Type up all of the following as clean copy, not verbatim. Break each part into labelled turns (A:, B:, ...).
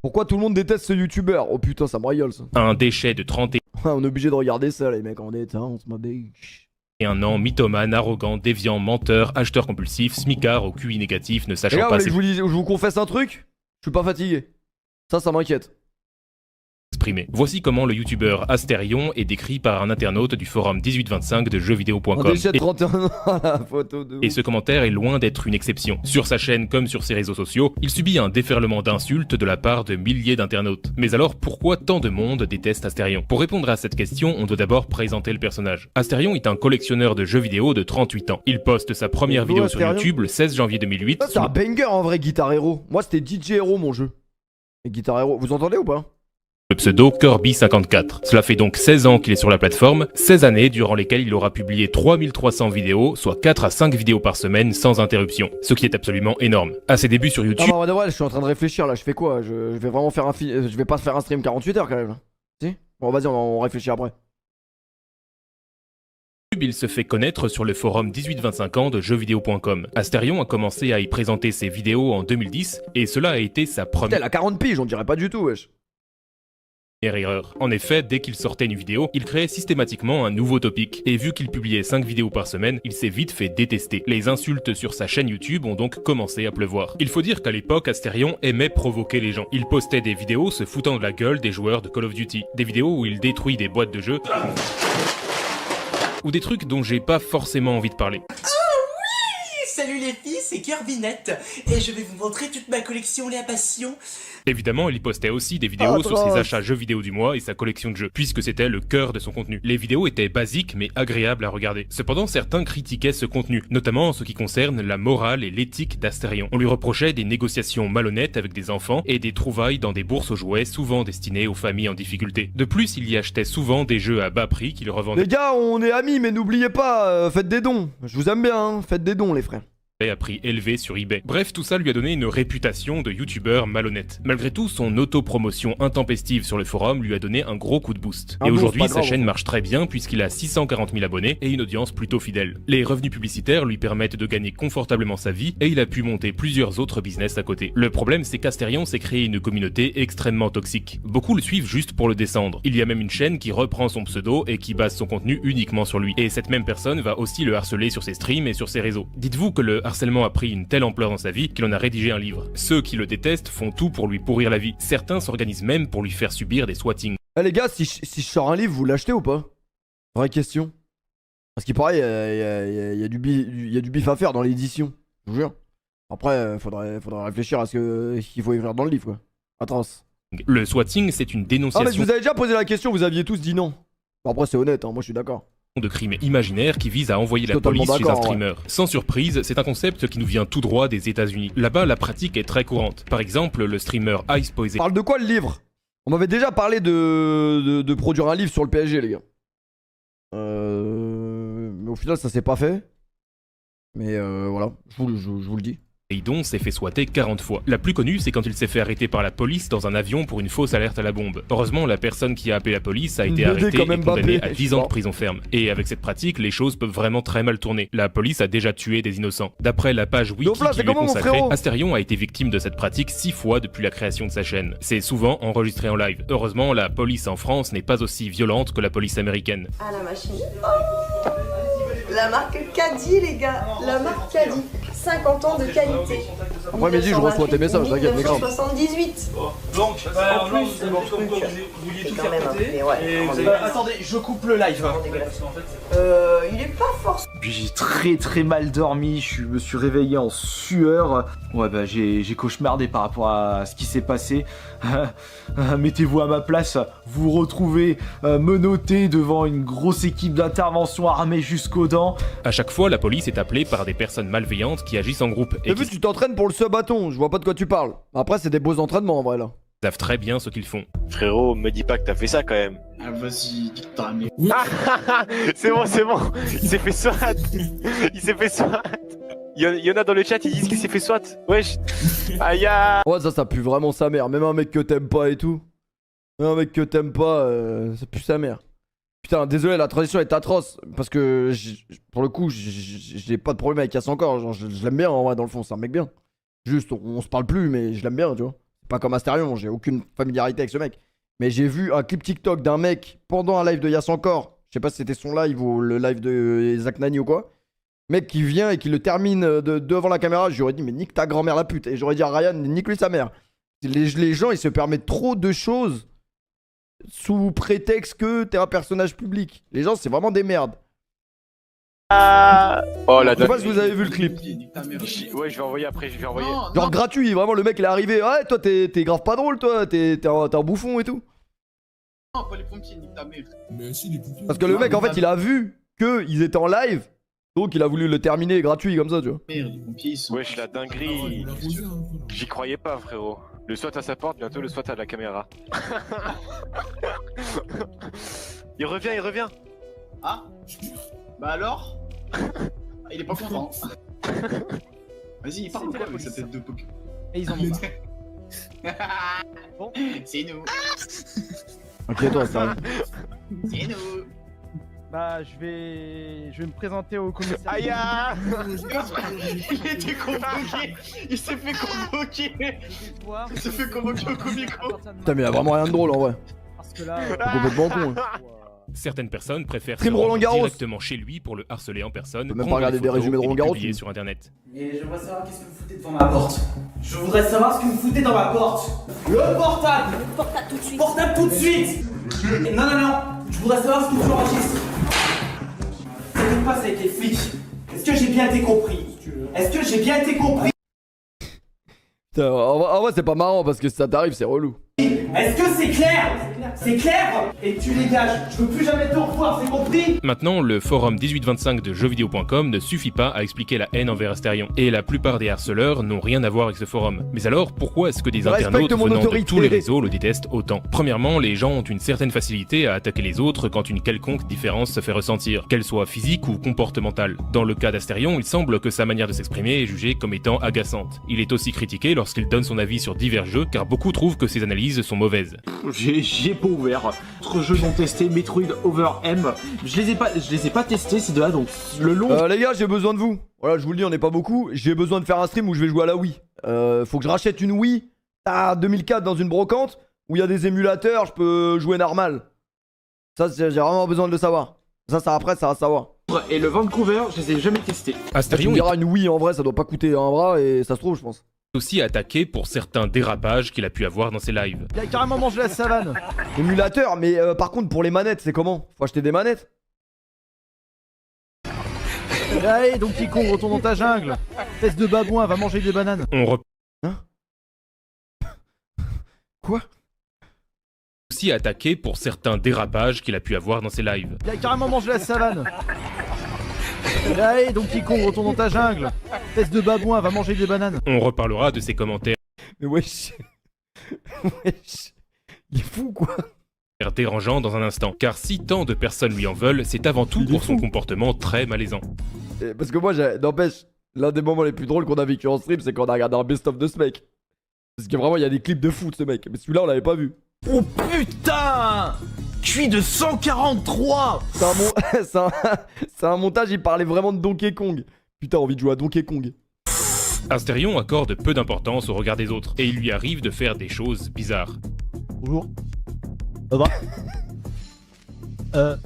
A: Pourquoi tout le monde déteste ce youtubeur? Oh putain, ça me rigole ça.
B: Un déchet de 31
A: On est obligé de regarder ça, les mecs en détente, ma bitch.
B: ans, mythomane, arrogant, déviant, menteur, acheteur compulsif, smicard au QI négatif, ne
A: Les
B: sachant
A: gars, vous
B: pas
A: voulez que je vous confesse un truc? Je suis pas fatigué. Ça m'inquiète.
B: s'exprimer. Voici comment le youtubeur Astérion est décrit par un internaute du forum 1825 de
A: Un
B: jeuxvideo.com.
A: déchet de 31 ans à la photo de
B: Et
A: ouf.
B: ce commentaire est loin d'être une exception. Sur sa chaîne comme sur ses réseaux sociaux, il subit un déferlement d'insultes de la part de milliers d'internautes. Mais alors pourquoi tant de monde déteste Astérion? Pour répondre à cette question, on doit d'abord présenter le personnage. Astérion est un collectionneur de jeux vidéo de 38 ans. Il poste sa première
A: Bonjour,
B: vidéo sur
A: Astérion.
B: YouTube le 16 janvier 2008.
A: Ça, c'est un banger en vrai, Guitar Hero. Moi, c'était DJ Hero mon jeu. Et Guitar Hero, vous entendez ou pas?
B: Le pseudo Kirby54. Cela fait donc 16 ans qu'il est sur la plateforme, 16 années durant lesquelles il aura publié 3300 vidéos, soit 4 à 5 vidéos par semaine sans interruption, ce qui est absolument énorme. À ses débuts sur
A: Ah
B: YouTube,
A: bah ouais, je suis en train de réfléchir là, je fais quoi? Je vais vraiment faire je vais pas faire un stream 48 heures quand même. Là. Si? Bon vas-y, on réfléchit après.
B: il se fait connaître sur le forum 1825 ans de jeuxvideo.com. Astérion a commencé à y présenter ses vidéos en 2010, et cela a été sa
A: Putain,
B: première
A: elle a 40 piges, on dirait pas du tout, wesh.
B: erreur. En effet, dès qu'il sortait une vidéo, il créait systématiquement un nouveau topic. Et vu qu'il publiait 5 vidéos par semaine, il s'est vite fait détester. Les insultes sur sa chaîne YouTube ont donc commencé à pleuvoir. Il faut dire qu'à l'époque, Astérion aimait provoquer les gens. Il postait des vidéos se foutant de la gueule des joueurs de Call of Duty. Des vidéos où il détruit des boîtes de jeux. Ou des trucs dont j'ai pas forcément envie de parler.
C: Salut les filles, c'est Kirbinette et je vais vous montrer toute ma collection Les Passions.
B: Évidemment, il postait aussi des vidéos sur ses
A: atroce.
B: achats jeux vidéo du mois et sa collection de jeux, puisque c'était le cœur de son contenu. Les vidéos étaient basiques mais agréables à regarder. Cependant, certains critiquaient ce contenu, notamment en ce qui concerne la morale et l'éthique d'Astérion. On lui reprochait des négociations malhonnêtes avec des enfants et des trouvailles dans des bourses aux jouets souvent destinées aux familles en difficulté. De plus, il y achetait souvent des jeux à bas prix qu'il revendait
A: Les gars, on est amis, mais n'oubliez pas, faites des dons. Je vous aime bien, hein. Faites des dons les frères.
B: à prix élevé sur eBay. Bref, tout ça lui a donné une réputation de youtubeur malhonnête. Malgré tout, son autopromotion intempestive sur le forum lui a donné un gros coup de boost.
A: Un
B: Et
A: boost,
B: aujourd'hui,
A: pas
B: sa
A: grave.
B: chaîne marche très bien puisqu'il a 640 000 abonnés et une audience plutôt fidèle. Les revenus publicitaires lui permettent de gagner confortablement sa vie et il a pu monter plusieurs autres business à côté. Le problème, c'est qu'Astérion s'est créé une communauté extrêmement toxique. Beaucoup le suivent juste pour le descendre. Il y a même une chaîne qui reprend son pseudo et qui base son contenu uniquement sur lui. Et cette même personne va aussi le harceler sur ses streams et sur ses réseaux. Dites-vous que le harcèlement a pris une telle ampleur dans sa vie qu'il en a rédigé un livre. Ceux qui le détestent font tout pour lui pourrir la vie. Certains s'organisent même pour lui faire subir des swatings.
A: Eh les gars, si je sors un livre, vous l'achetez ou pas? Vraie question. Parce qu'il paraît, il y a du bif à faire dans l'édition. Je vous jure. Après, faudrait réfléchir à ce qu'il faut écrire dans le livre, quoi. Atroce.
B: Le swatting, c'est une
A: Ah, mais je
B: dénonciation
A: vous avais déjà posé la question, vous aviez tous dit non. Bon, après, c'est honnête, hein, moi je suis d'accord.
B: de crime imaginaire qui vise à envoyer la
A: Totalement
B: police chez un
A: d'accord,
B: streamer. Sans surprise, c'est un concept qui nous vient tout droit des États-Unis. Là-bas, la pratique est très courante. Par exemple, le streamer Ice Poison
A: Parle de quoi le livre? On m'avait déjà parlé de produire un livre sur le PSG, les gars. Mais au final, ça s'est pas fait. Mais voilà, je vous le dis.
B: Poseidon s'est fait swatter 40 fois. La plus connue, c'est quand il s'est fait arrêter par la police dans un avion pour une fausse alerte à la bombe. Heureusement, la personne qui a appelé la police a été
A: BD
B: arrêtée
A: comme
B: et condamnée
A: Mbappé,
B: à 10 ans de prison ferme. Et avec cette pratique, les choses peuvent vraiment très mal tourner. La police a déjà tué des innocents. D'après la page wiki
A: Donc là,
B: qui
A: c'est
B: lui est
A: comment, mon
B: consacrée,
A: frérot
B: Astérion a été victime de cette pratique 6 fois depuis la création de sa chaîne. C'est souvent enregistré en live. Heureusement, la police en France n'est pas aussi violente que la police américaine.
D: Ah la machine. Oh, la marque Caddy les gars, la marque Caddy. 50 ans de qualité.
A: Après-midi, je reçois tes messages, t'inquiète, mais grave.
D: 1978.
E: Donc,
D: En plus,
E: c'est bon truc. Vous vouliez
D: C'est
E: tout
D: quand
E: faire
D: même un
E: péter.
D: peu, ouais,
E: Et
D: vraiment
E: vous avez-
D: dégueulasse.
E: Attendez, je coupe le live.
D: dégueulasse.
E: En fait,
D: Il est pas forcément.
F: Puis j'ai très mal dormi, je me suis réveillé en sueur. Ouais bah j'ai cauchemardé par rapport à ce qui s'est passé. Mettez-vous à ma place, vous vous retrouvez menotté devant une grosse équipe d'intervention armée jusqu'aux dents.
B: À chaque fois, la police est appelée par des personnes malveillantes qui agissent en groupe et
A: T'as
B: qui
A: vu, tu t'entraînes pour le sub-bâton, je vois pas de quoi tu parles. Après, c'est des beaux entraînements en vrai là.
B: savent très bien ce qu'ils font.
G: Frérot, me dis pas que t'as fait ça quand même.
E: ah, vas-y, dis que t'as ramené.
G: C'est bon, c'est bon. Il s'est fait SWAT. Il s'est fait SWAT. Il y en a dans le chat, ils disent qu'il s'est fait SWAT. Wesh. Aïe aïe.
A: Ouais, ça pue vraiment sa mère. Même un mec que t'aimes pas et tout. Même un mec que t'aimes pas, ça pue sa mère. Putain, désolé, la transition est atroce. Parce que, pour le coup, j'ai pas de problème avec Casse encore. Genre, je l'aime bien en vrai, dans le fond, c'est un mec bien. Juste, on se parle plus, mais je l'aime bien, tu vois. pas comme Asterion, j'ai aucune familiarité avec ce mec. Mais j'ai vu un clip TikTok d'un mec pendant un live de Yass encore. Je sais pas si c'était son live ou le live de Zach Nani ou quoi. Mec qui vient et qui le termine devant la caméra. J'aurais dit, mais nique ta grand-mère la pute. Et j'aurais dit à Ryan, nique lui sa mère. Les gens, ils se permettent trop de choses sous prétexte que t'es un personnage public. Les gens, c'est vraiment des merdes.
G: Oh la
A: Je sais pas si vous avez vu le clip.
G: Ouais, je vais envoyer après, je vais envoyer.
E: Non,
A: Genre
E: non.
A: gratuit, vraiment, le mec il est arrivé. Ouais, toi t'es grave pas drôle, toi. T'es un bouffon et tout.
E: Non, pas les pompiers, nique ta mère.
H: Mais si, les pompiers.
A: Parce que le mec, en fait, il a vu qu'ils étaient en live. Donc il a voulu le terminer gratuit comme ça, tu vois.
E: Merde, les pompiers, ils sont.
G: Wesh, la dinguerie.
H: On l'a posé, hein, frérot.
G: J'y croyais pas, frérot. Le SWAT à sa porte, bientôt le SWAT à la caméra. Il revient, il revient.
E: Ah bah alors Ah, il est pas content. Vas-y, il parle quoi avec sa tête de poker.
I: Et ils en ont marre.
E: Bon, c'est nous.
A: Ok, toi, ça.
E: C'est nous.
I: Bah, je vais me présenter au commissariat.
G: Aïe ah.
E: Il a été convoqué. Il s'est fait convoquer. Il s'est fait convoquer au comico.
A: Putain, mais il y a vraiment rien de drôle en vrai.
I: Parce que là,
A: C'est complètement con. Hein.
B: Certaines personnes préfèrent se
A: Stream Roland
B: rendre
A: Garros.
B: directement chez lui pour le harceler en personne,
A: peut même pas
B: prendre
A: regarder des
B: photos
A: résumés de
B: et les
A: Roland Garros,
B: publier
A: tu-
B: sur internet.
J: Et j'aimerais savoir qu'est-ce que vous foutez devant ma porte. Je voudrais savoir ce que vous foutez dans ma porte. Le portable.
D: Portable tout de suite.
J: Portable tout de suite. Non, non, non. Je voudrais savoir ce que tu enregistres. Ça se passe avec les flics. Est-ce que j'ai bien été compris? Est-ce que j'ai bien été compris?
A: Putain, en vrai, c'est pas marrant parce que si ça t'arrive, c'est relou.
J: Est-ce que c'est clair? C'est clair? Et tu dégages. Je veux plus jamais te revoir, c'est compris?
B: Maintenant, le forum 1825 de jeuxvideo.com ne suffit pas à expliquer la haine envers Asterion, et la plupart des harceleurs n'ont rien à voir avec ce forum. Mais alors, pourquoi est-ce que des
A: Respecte
B: internautes
A: mon
B: venant de
A: autorité.
B: tous les réseaux le détestent autant? Premièrement, les gens ont une certaine facilité à attaquer les autres quand une quelconque différence se fait ressentir, qu'elle soit physique ou comportementale. Dans le cas d'Asterion, il semble que sa manière de s'exprimer est jugée comme étant agaçante. Il est aussi critiqué lorsqu'il donne son avis sur divers jeux, car beaucoup trouvent que ses analyses sont mauvaises.
F: J'ai pas ouvert. Autres jeux non testés, Metroid Over M. Je les ai pas testés ces deux-là, donc le long.
A: Les gars, j'ai besoin de vous. Voilà, je vous le dis, on n'est pas beaucoup. J'ai besoin de faire un stream où je vais jouer à la Wii. Faut que je rachète une Wii à 2004 dans une brocante où il y a des émulateurs, je peux jouer normal. Ça, j'ai vraiment besoin de le savoir. Ça après, ça va savoir.
F: Et le Vancouver, je les ai jamais testés.
A: Tu
B: Asterion
A: me
B: est
A: diras, une Wii en vrai, ça doit pas coûter un bras et ça se trouve, je pense.
B: aussi attaqué pour certains dérapages qu'il a pu avoir dans ses lives.
I: il a carrément mangé la savane.
A: Émulateur, mais par contre, pour les manettes, c'est comment? Faut acheter des manettes?
I: Allez, donc qui con, retourne dans ta jungle. Espèce de babouin, va manger des bananes.
B: On
A: Quoi?
B: aussi attaqué pour certains dérapages qu'il a pu avoir dans ses lives.
I: Il a carrément mangé la savane. Allez, donc qui con, retourne dans ta jungle. Espèce de babouin, va manger des bananes.
B: On reparlera de ses commentaires
A: Mais wesh. Wesh. Il est fou, quoi.
B: dérangeants dans un instant, car si tant de personnes lui en veulent, c'est avant tout
A: Il est
B: pour son
A: fou.
B: comportement très malaisant.
A: Parce que moi, n'empêche, l'un des moments les plus drôles qu'on a vécu en stream, c'est quand on a regardé un best-of de ce mec. Parce que vraiment, il y a des clips de fou de ce mec. Mais celui-là, on l'avait pas vu.
F: Oh putain! Cuit de 143!
A: C'est c'est un montage, il parlait vraiment de Donkey Kong. Putain, envie de jouer à Donkey Kong.
B: Asterion accorde peu d'importance au regard des autres, et il lui arrive de faire des choses bizarres.
I: Bonjour. Ça va?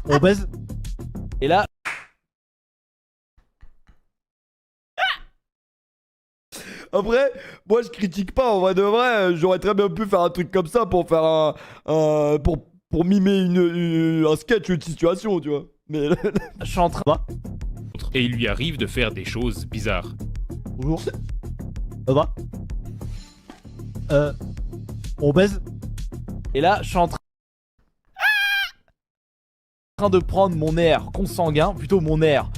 I: On baise? Et là,
A: Après, moi je critique pas, en vrai de vrai, j'aurais très bien pu faire un truc comme ça pour faire pour mimer un sketch, une situation, tu vois. Mais
I: je suis en train.
B: Et il lui arrive de faire des choses bizarres.
I: Bonjour. Ça va? On baise? Et là, je suis en train de prendre mon air consanguin, plutôt mon air.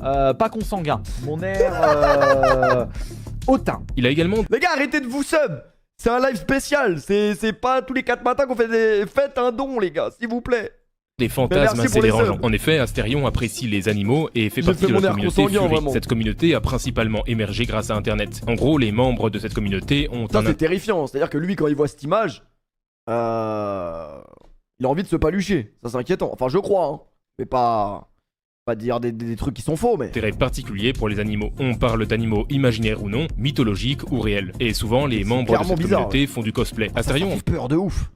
I: Pas consanguin, mon air hautain.
B: Il a également
A: les gars, arrêtez de vous sub. C'est un live spécial, c'est pas tous les 4 matins qu'on fait des... Faites un don, les gars, s'il vous plaît.
B: des fantasmes
A: merci
B: assez
A: pour les
B: dérangeants.
A: subs.
B: En effet, Asterion apprécie les animaux et fait
A: J'ai
B: partie
A: fait
B: de
A: mon
B: la
A: air
B: communauté
A: consanguin,
B: Fury.
A: vraiment.
B: Cette communauté a principalement émergé grâce à Internet. En gros, les membres de cette communauté ont
A: Ça,
B: un
A: c'est terrifiant. C'est-à-dire que lui, quand il voit cette image, il a envie de se palucher. Ça, c'est inquiétant. Enfin, je crois, hein. Mais pas Pas dire des trucs qui sont faux, mais.
B: Intérêt particulier pour les animaux. On parle d'animaux imaginaires ou non, mythologiques ou réels. Et souvent, les membres de
A: clairement
B: cette
A: bizarre,
B: communauté font du cosplay. Astérion
A: Ça fait peur de ouf.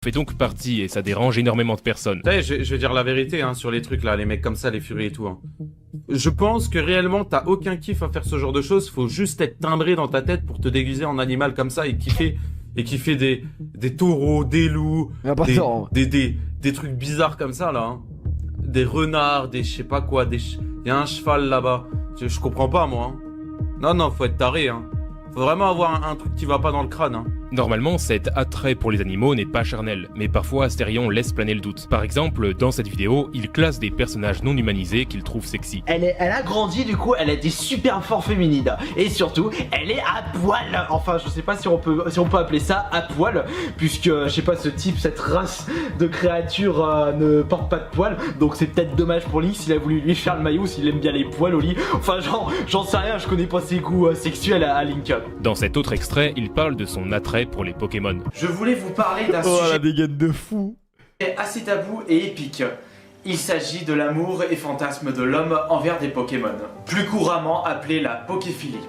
B: fait donc partie et ça dérange énormément de personnes.
H: Je vais dire la vérité hein, sur les trucs là, les mecs comme ça, les furies et tout. Hein. Je pense que réellement t'as aucun kiff à faire ce genre de choses, faut juste être timbré dans ta tête pour te déguiser en animal comme ça et kiffer des taureaux, des loups,
A: Il y a pas de temps.
H: des trucs bizarres comme ça là. Hein. Des renards, des je sais pas quoi, il y a un cheval là-bas. Je comprends pas moi. Hein. Non, faut être taré. Hein. Faut vraiment avoir un truc qui va pas dans le crâne. Hein.
B: Normalement, cet attrait pour les animaux n'est pas charnel, mais parfois Astérion laisse planer le doute. Par exemple, dans cette vidéo, il classe des personnages non humanisés qu'il trouve sexy.
J: Elle a grandi, du coup, elle a des super formes féminines. Et surtout, elle est à poil. Enfin, je sais pas si on peut appeler ça à poil, puisque, je sais pas, ce type, cette race de créatures ne porte pas de poils. Donc c'est peut-être dommage pour lui s'il a voulu lui faire le maillot, s'il aime bien les poils au lit. Enfin, j'en sais rien, je connais pas ses goûts sexuels à Link Up.
B: Dans cet autre extrait, il parle de son attrait pour les Pokémon.
J: Je voulais vous parler d'un
A: Oh la
J: sujet
A: dégaine de fou.
J: assez tabou et épique. Il s'agit de l'amour et fantasme de l'homme envers des Pokémon, plus couramment appelé la poképhilie.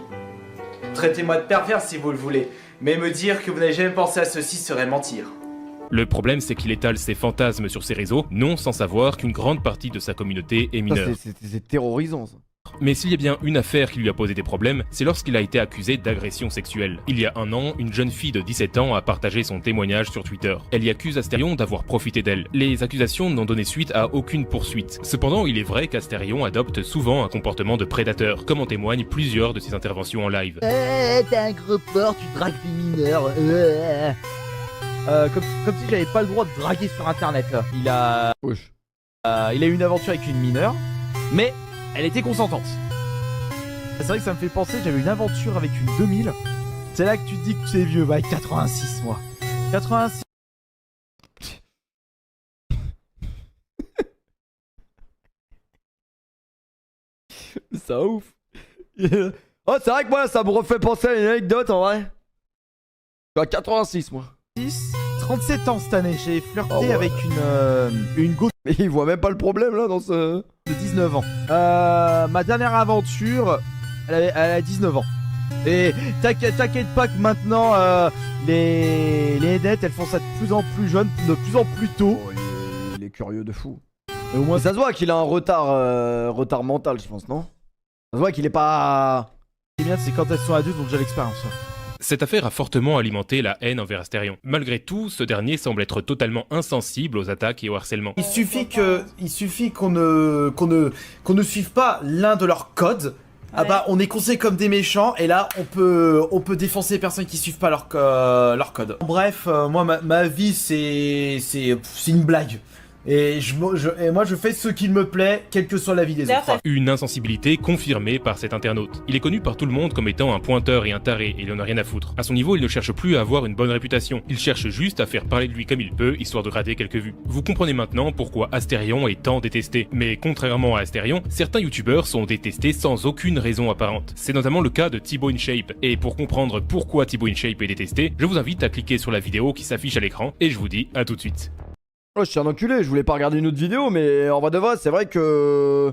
J: Traitez-moi de pervers si vous le voulez, mais me dire que vous n'avez jamais pensé à ceci serait mentir.
B: Le problème, c'est qu'il étale ses fantasmes sur ses réseaux, non sans savoir qu'une grande partie de sa communauté est
A: Ça,
B: mineure.
A: c'est terrorisant ça.
B: Mais s'il y a bien une affaire qui lui a posé des problèmes, c'est lorsqu'il a été accusé d'agression sexuelle. Il y a un an, une jeune fille de 17 ans a partagé son témoignage sur Twitter. Elle y accuse Astérion d'avoir profité d'elle. Les accusations n'ont donné suite à aucune poursuite. Cependant, il est vrai qu'Astérion adopte souvent un comportement de prédateur, comme en témoignent plusieurs de ses interventions en live.
I: T'es un gros porc, tu dragues des mineurs. Comme si j'avais pas le droit de draguer sur internet là. Il a eu une aventure avec une mineure, mais elle était consentante. C'est vrai que ça me fait penser, j'avais une aventure avec une 2000. C'est là que tu te dis que tu es vieux, bah 86 moi. 86.
A: C'est un ouf. Oh, c'est vrai que moi, ça me refait penser à une anecdote en vrai. Je suis à 86 moi.
I: 37 ans cette année, j'ai flirté
A: Oh, ouais.
I: avec une go
A: Mais il voit même pas le problème là dans ce.
I: de 19 ans. Ma dernière aventure, elle a 19 ans. Et t'inquiète pas que maintenant, les nettes, elles font ça de plus en plus jeune, de plus en plus tôt.
A: Oh, il est curieux de fou.
I: Et au moins,
A: Mais ça se voit qu'il a un retard mental, je pense, non? Ça se voit qu'il est pas.
I: ce qui est bien, c'est quand elles sont adultes, ont déjà l'expérience.
B: Cette affaire a fortement alimenté la haine envers Astérion. Malgré tout, ce dernier semble être totalement insensible aux attaques et au harcèlement.
J: Il suffit qu'on ne suive pas l'un de leurs codes. Ah bah on est considérés comme des méchants et là on peut défoncer les personnes qui suivent pas leur code. Bref, moi ma vie c'est une blague. Et moi je fais ce qu'il me plaît, quelle que soit la vie des autres.
B: Une insensibilité confirmée par cet internaute. Il est connu par tout le monde comme étant un pointeur et un taré, et il en a rien à foutre. À son niveau, il ne cherche plus à avoir une bonne réputation. Il cherche juste à faire parler de lui comme il peut, histoire de gratter quelques vues. Vous comprenez maintenant pourquoi Astérion est tant détesté. Mais contrairement à Astérion, certains youtubeurs sont détestés sans aucune raison apparente. C'est notamment le cas de Thibaut InShape. Et pour comprendre pourquoi Thibaut InShape est détesté, je vous invite à cliquer sur la vidéo qui s'affiche à l'écran, et je vous dis à tout de suite.
A: Oh, je suis un enculé, je voulais pas regarder une autre vidéo, mais en vrai de vrai, c'est vrai que.